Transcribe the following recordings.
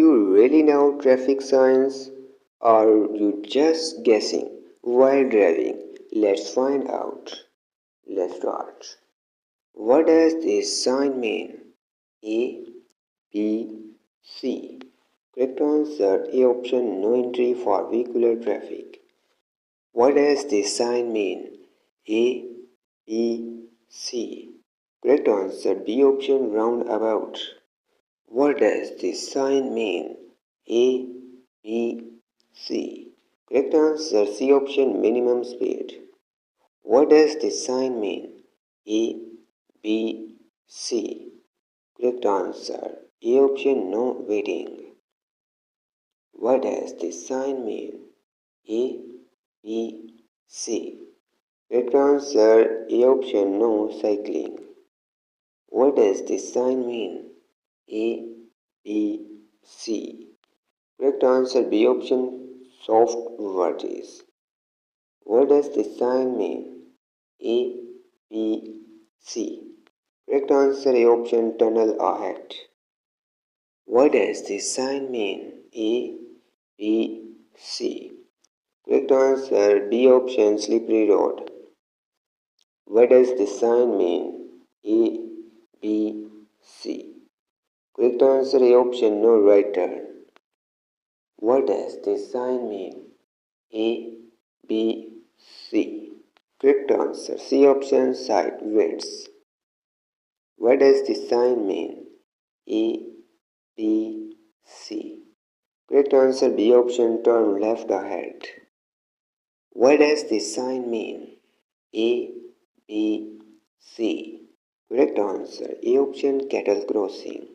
you really know traffic signs or are you just guessing while driving? Let's find out. Let's start. What does this sign mean? A, B, C. Correct answer A option, no entry for vehicular traffic. What does this sign mean? A, B, C. Correct answer B option, roundabout. What does this sign mean? A, B, C. Correct answer C option, minimum speed. What does this sign mean? A, B, C. Correct answer A option, no waiting. What does this sign mean? A, B, C. Correct answer A option, no cycling. What does this sign mean? A, B, C. Correct answer B option, soft verges. What does this sign mean? A, B, C. Correct answer A option, tunnel ahead. What does this sign mean? A, B, C. Correct answer B option, slippery road. What does this sign mean? A, B, C. Correct answer A option, no right turn. What does this sign mean? A, B, C. Correct answer C option, side winds. What does this sign mean? A, B, C. Correct answer B option, turn left ahead. What does this sign mean? A, B, C. Correct answer A option, cattle crossing.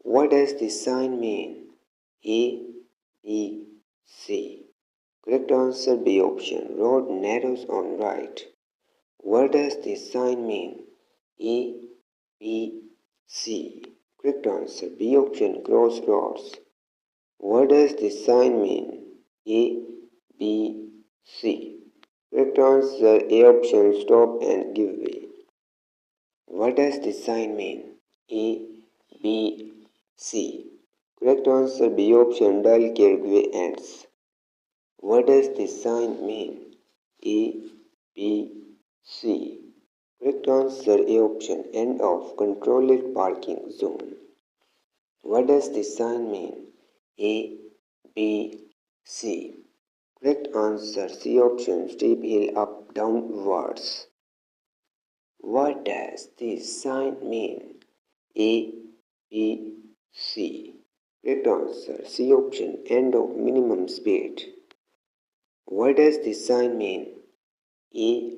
What does this sign mean? A, B, C. Correct answer B option, road narrows on right. What does this sign mean? A, B, C. Correct answer B option, crossroads. What does this sign mean? A, B, C. Correct answer A option, stop and give way. What does this sign mean? A, B, C. Correct answer B option, dull carriageway ends. What does this sign mean? A, B, C. Correct answer A option, end of controlled parking zone. What does this sign mean? A, B, C. Correct answer C option, steep hill up downwards. What does this sign mean? A, B, C. Correct answer C option, end of minimum speed. What does this sign mean? A,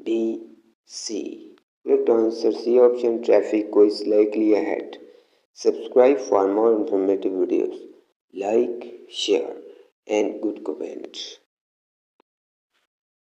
B, C. Correct answer C option, traffic is likely ahead. Subscribe for more informative videos. Like, share and good comment.